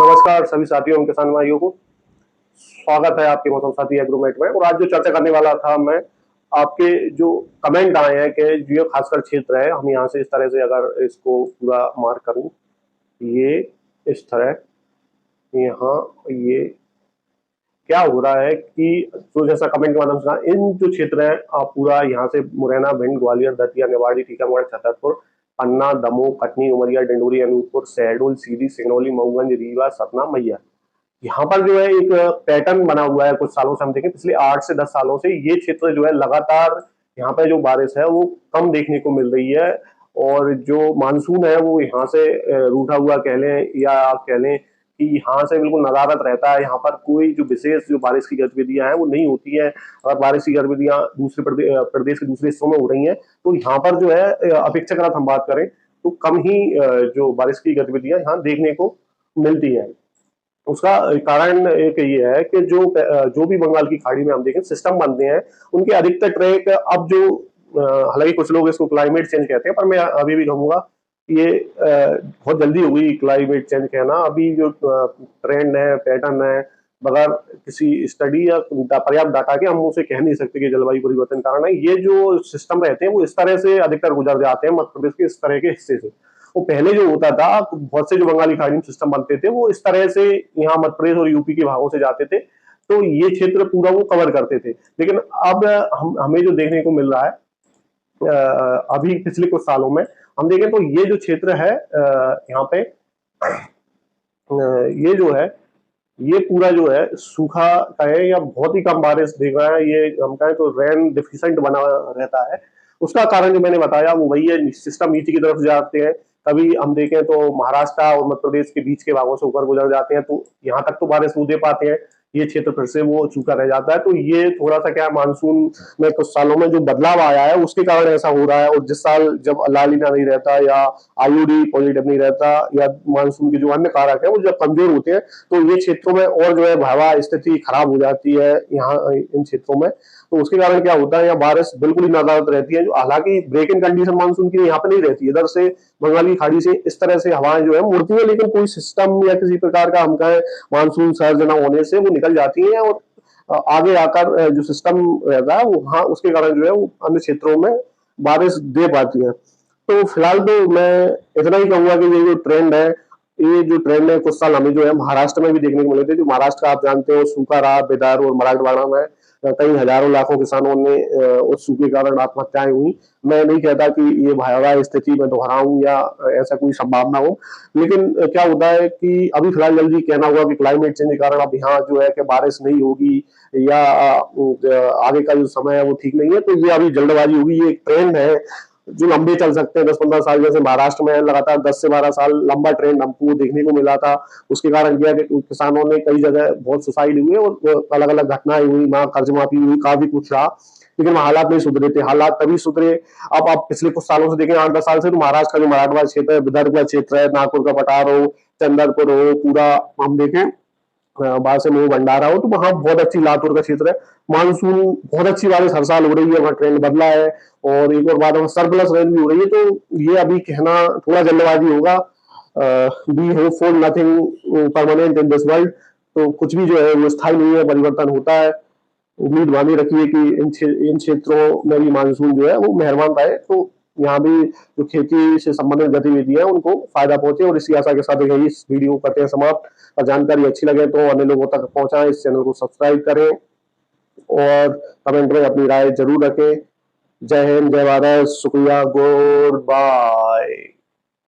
नमस्कार सभी साथियों एवं किसान भाइयों को। स्वागत है आपके मौसम साथी एग्रोमेट में। और आज जो चर्चा करने वाला था मैं, आपके जो कमेंट आए हैं कि जो खासकर क्षेत्र है, हम यहाँ से इस तरह से अगर इसको पूरा मार्क करूं, ये इस तरह, यहाँ ये क्या हो रहा है कि तो जैसा कमेंट के माध्यम से इन जो क्षेत्र है आप पूरा यहाँ से मुरैना, भिंड, ग्वालियर, दतिया, निवाड़ी, टीकमगढ़, छतरपुर, पन्ना, दमोह, कटनी, उमरिया, डिंडोरी, अनूपपुर, शहडोल, सीधी, सिंगरौली, मऊगंज, रीवा, सतना, मैया, यहाँ पर जो है एक पैटर्न बना हुआ है। कुछ सालों से हम देखें, पिछले 8 से 10 सालों से ये क्षेत्र जो है लगातार यहाँ पे जो बारिश है वो कम देखने को मिल रही है। और जो मानसून है वो यहाँ से रूठा हुआ कह लें, या आप कह लें कि यहाँ से बिल्कुल नदारद रहता है। यहाँ पर कोई जो विशेष जो बारिश की गतिविधियां हैं वो नहीं होती है। अगर बारिश की गतिविधियां दूसरे प्रदेश के दूसरे हिस्सों में हो रही हैं, तो यहाँ पर जो है अपेक्षाकृत हम बात करें तो कम ही जो बारिश की गतिविधियां यहाँ देखने को मिलती है। उसका कारण एक ये है कि जो भी बंगाल की खाड़ी में हम देखें सिस्टम बनते हैं, उनके अधिकतर ट्रैक अब जो हालांकि कुछ लोग इसको क्लाइमेट चेंज कहते हैं, पर मैं अभी भी कहूंगा ये बहुत जल्दी हो गई क्लाइमेट चेंज कहना। अभी जो ट्रेंड है, पैटर्न है, बगैर किसी स्टडी या पर्याप्त डाटा के हम उसे कह नहीं सकते कि जलवायु परिवर्तन कारण है। ये जो सिस्टम रहते हैं वो इस तरह से अधिकतर गुजर जाते हैं मध्य प्रदेश के इस तरह के हिस्से से। वो पहले जो होता था, बहुत से जो बंगाली खाड़ी में सिस्टम बनते थे वो इस तरह से यहाँ मध्य प्रदेश और यूपी के भागों से जाते थे, तो ये क्षेत्र पूरा वो कवर करते थे। लेकिन अब हमें जो देखने को मिल रहा है अभी पिछले कुछ सालों में हम देखें तो ये जो क्षेत्र है यहाँ पे ये जो है ये पूरा जो है सूखा कहे या बहुत ही कम बारिश देख रहा है। ये हम कहें तो रेन डिफिशिएंट बना रहता है। उसका कारण जो मैंने बताया वो वही है, सिस्टम नीचे की तरफ जाते हैं। कभी हम देखें तो महाराष्ट्र और मध्य प्रदेश के बीच के भागों से ऊपर गुजर जाते हैं, तो यहाँ तक तो बारिश वो दे पाते हैं। ये क्षेत्र फिर से वो सूखा रह जाता है। तो ये थोड़ा सा क्या मानसून में कुछ सालों में जो बदलाव आया है उसके कारण ऐसा हो रहा है। और जिस साल जब लालिना नहीं रहता या आईओडी पॉजिटिव नहीं रहता या मानसून के जो अन्य कारक है वो जब कमजोर होते हैं, तो ये क्षेत्रों में और जो है भयावह स्थिति खराब हो जाती है यहाँ इन क्षेत्रों में। तो उसके कारण क्या होता है, यहाँ बारिश बिल्कुल ही नादारद रहती है। जो हालांकि ब्रेक इन कंडीशन मानसून की यहाँ पे नहीं रहती, इधर से बंगाली खाड़ी से इस तरह से हवाएं जो है मुड़ती है, लेकिन कोई सिस्टम या किसी प्रकार का हम कहें मानसून सर्ज न होने से वो निकल जाती है। और आगे आकर जो सिस्टम रहता है वो हाँ उसके कारण जो है वो अन्य क्षेत्रों में बारिश दे पाती है। तो फिलहाल तो मैं इतना ही कहूंगा कि ये जो ट्रेंड है, ये जो ट्रेंड है कुछ साल हमें जो है महाराष्ट्र में भी देखने को मिले थे। जो महाराष्ट्र का आप जानते हो सूखा रहा, बेदार और मराठवाड़ा में कई हजारों लाखों किसानों ने उस सूखे के कारण आत्महत्याएं हुई। मैं नहीं कहता कि ये भयावह स्थिति में दोहराऊं या ऐसा कोई संभावना हो, लेकिन क्या होता है कि अभी फिलहाल जल्दी कहना होगा कि क्लाइमेट चेंज के कारण अब यहाँ जो है कि बारिश नहीं होगी या आगे का जो समय है वो ठीक नहीं है, तो ये अभी जल्दबाजी होगी। ये एक ट्रेंड है जो लंबे चल सकते हैं 10-15 साल। जैसे महाराष्ट्र में लगातार 10 से 12 साल लंबा ट्रेंड हमको देखने को मिला था। उसके कारण क्या कि किसानों ने कई जगह बहुत सुसाइड हुए और अलग अलग घटनाएं हुई, वहां कर्ज माफी हुई, काफी कुछ रहा, लेकिन हालात नहीं सुधरे थे। हालात तभी सुधरे अब आप पिछले कुछ सालों से देखें, 8-10 साल से, तो महाराष्ट्र का जो मराठवाड़ा क्षेत्र है, विदर्भ का क्षेत्र है, नागपुर का पठार हो, चंद्रपुर हो, पूरा हम देखें बाहर से मुंह भंडारा हो, तो वहां बहुत अच्छी लातूर का क्षेत्र है, मानसून बहुत अच्छी बारिश हर साल हो रही है, वहां ट्रेंड बदला है। और एक और बात है सरप्लस रेन भी हो रही है। तो ये अभी कहना थोड़ा जल्दबाजी होगा। Be hopeful, nothing permanent in this world. तो कुछ भी जो है वो स्थायी नहीं है, परिवर्तन होता है। उम्मीद बानी रखिए कि इन क्षेत्रों में भी मानसून जो है वो मेहरबान रहे, तो यहाँ भी जो खेती से संबंधित गतिविधियां हैं उनको फायदा पहुंचे। और इसी आशा के साथ यही इस वीडियो को करते हैं समाप्त। और जानकारी अच्छी लगे तो अन्य लोगों तक पहुंचाएं, इस चैनल को सब्सक्राइब करें और कमेंट में अपनी राय जरूर रखें। जय हिंद, जय भारत, शुक्रिया, गुड बाय।